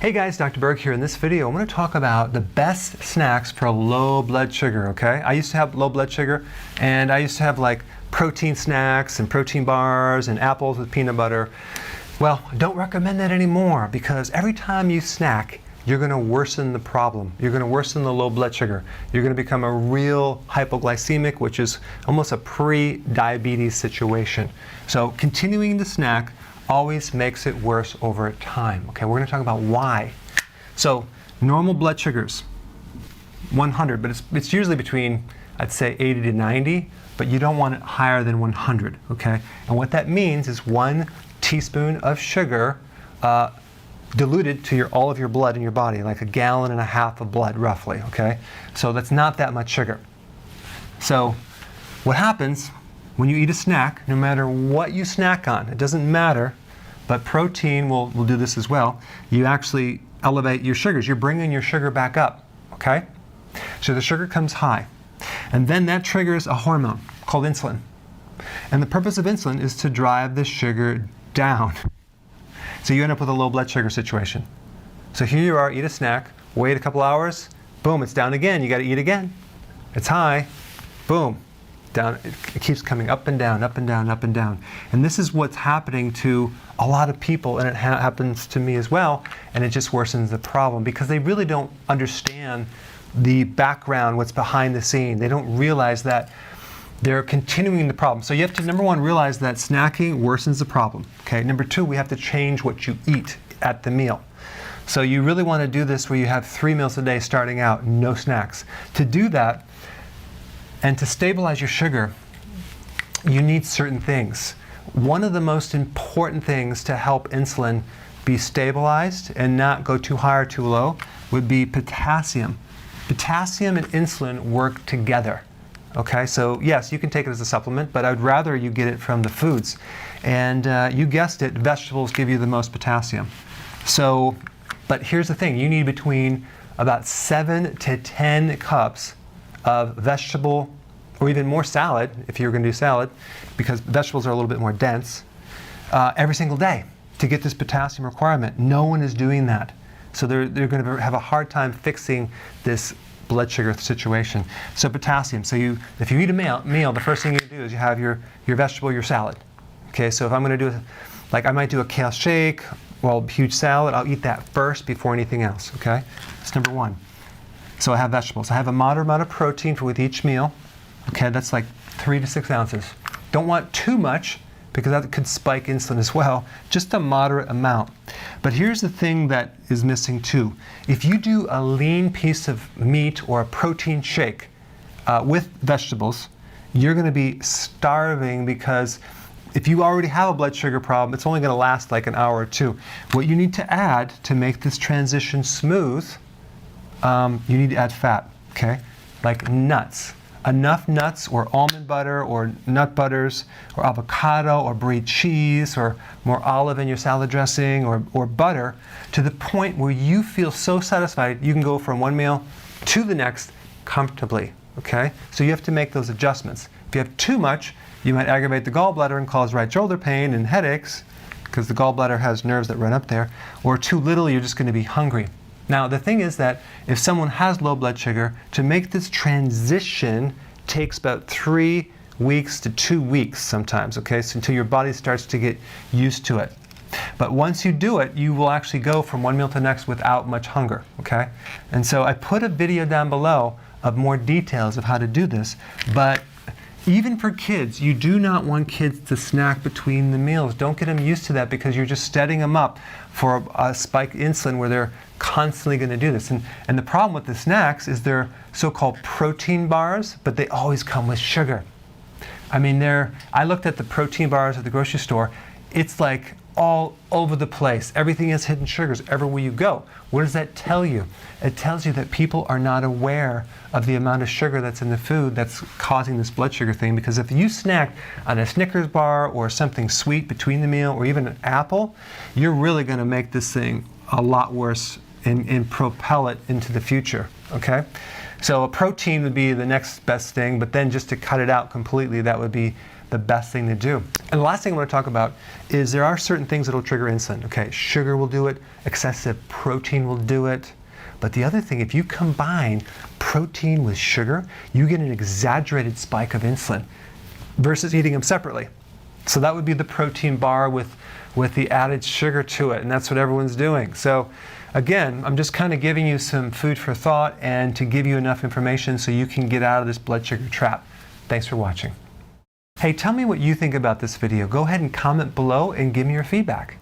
Hey guys, Dr. Berg here. In this video, I'm going to talk about the best snacks for low blood sugar, okay? I used to have low blood sugar, and I used to have like protein snacks and protein bars and apples with peanut butter. Well, I don't recommend that anymore because every time you snack, you're going to worsen the problem. You're going to worsen the low blood sugar. You're going to become a real hypoglycemic, which is almost a pre-diabetes situation. So continuing to snack always makes it worse over time. Okay, we're going to talk about why. So normal blood sugars, 100, but it's usually between, I'd say 80 to 90, but you don't want it higher than 100, okay? And what that means is 1 teaspoon of sugar diluted to all of your blood in your body, like 1.5 gallons of blood, roughly, okay? So that's not that much sugar. So what happens when you eat a snack, no matter what you snack on, it doesn't matter, but protein will do this as well, you actually elevate your sugars. You're bringing your sugar back up, okay? So the sugar comes high. And then that triggers a hormone called insulin. And the purpose of insulin is to drive the sugar down. So you end up with a low blood sugar situation. So here you are, eat a snack, wait a couple hours, boom, it's down again. You got to eat again. It's high, boom. Down, it keeps coming up and down, up and down, up and down. And this is what's happening to a lot of people, and it happens to me as well, and it just worsens the problem because they really don't understand the background, what's behind the scene. They don't realize that they're continuing the problem. So you have to, number one, realize that snacking worsens the problem. Okay. Number two, we have to change what you eat at the meal. So you really want to do this where you have 3 meals a day starting out, no snacks. To do that, and to stabilize your sugar, you need certain things. One of the most important things to help insulin be stabilized and not go too high or too low would be potassium. Potassium and insulin work together. Okay, so yes, you can take it as a supplement, but I'd rather you get it from the foods. And you guessed it, vegetables give you the most potassium. So, but here's the thing, you need between about 7 to 10 cups of vegetable, or even more salad, if you're going to do salad, because vegetables are a little bit more dense, every single day to get this potassium requirement. No one is doing that. So they're going to have a hard time fixing this blood sugar situation. So potassium. So if you eat a meal, the first thing you do is you have your vegetable, your salad. Okay, so if I'm going to do, like I might do a kale shake, well, huge salad, I'll eat that first before anything else, okay? That's number one. So I have vegetables. I have a moderate amount of protein with each meal. Okay, that's like 3 to 6 ounces. Don't want too much because that could spike insulin as well. Just a moderate amount. But here's the thing that is missing too. If you do a lean piece of meat or a protein shake with vegetables, you're going to be starving because if you already have a blood sugar problem, it's only going to last like an hour or two. What you need to add to make this transition smooth, you need to add fat, okay? Like nuts. Enough nuts or almond butter or nut butters or avocado or brie cheese or more olive in your salad dressing or butter to the point where you feel so satisfied you can go from one meal to the next comfortably, okay? So you have to make those adjustments. If you have too much, you might aggravate the gallbladder and cause right shoulder pain and headaches because the gallbladder has nerves that run up there, or too little, you're just going to be hungry. Now, the thing is that if someone has low blood sugar, to make this transition takes about 3 weeks to 2 weeks sometimes, okay? So until your body starts to get used to it. But once you do it, you will actually go from one meal to the next without much hunger, okay? And so I put a video down below of more details of how to do this, but even for kids, you do not want kids to snack between the meals. Don't get them used to that because you're just setting them up for a spike insulin where they're constantly going to do this. And the problem with the snacks is they're so-called protein bars, but they always come with sugar. I mean, I looked at the protein bars at the grocery store. It's like all over the place. Everything is hidden sugars everywhere you go. What does that tell you? It tells you that people are not aware of the amount of sugar that's in the food that's causing this blood sugar thing, because if you snack on a Snickers bar or something sweet between the meal or even an apple, you're really going to make this thing a lot worse and propel it into the future, okay? So a protein would be the next best thing, but then just to cut it out completely, that would be the best thing to do. And the last thing I want to talk about is there are certain things that will trigger insulin. Okay, sugar will do it, excessive protein will do it. But the other thing, if you combine protein with sugar, you get an exaggerated spike of insulin versus eating them separately. So that would be the protein bar with the added sugar to it, and that's what everyone's doing. So again, I'm just kind of giving you some food for thought and to give you enough information so you can get out of this blood sugar trap. Thanks for watching. Hey, tell me what you think about this video. Go ahead and comment below and give me your feedback.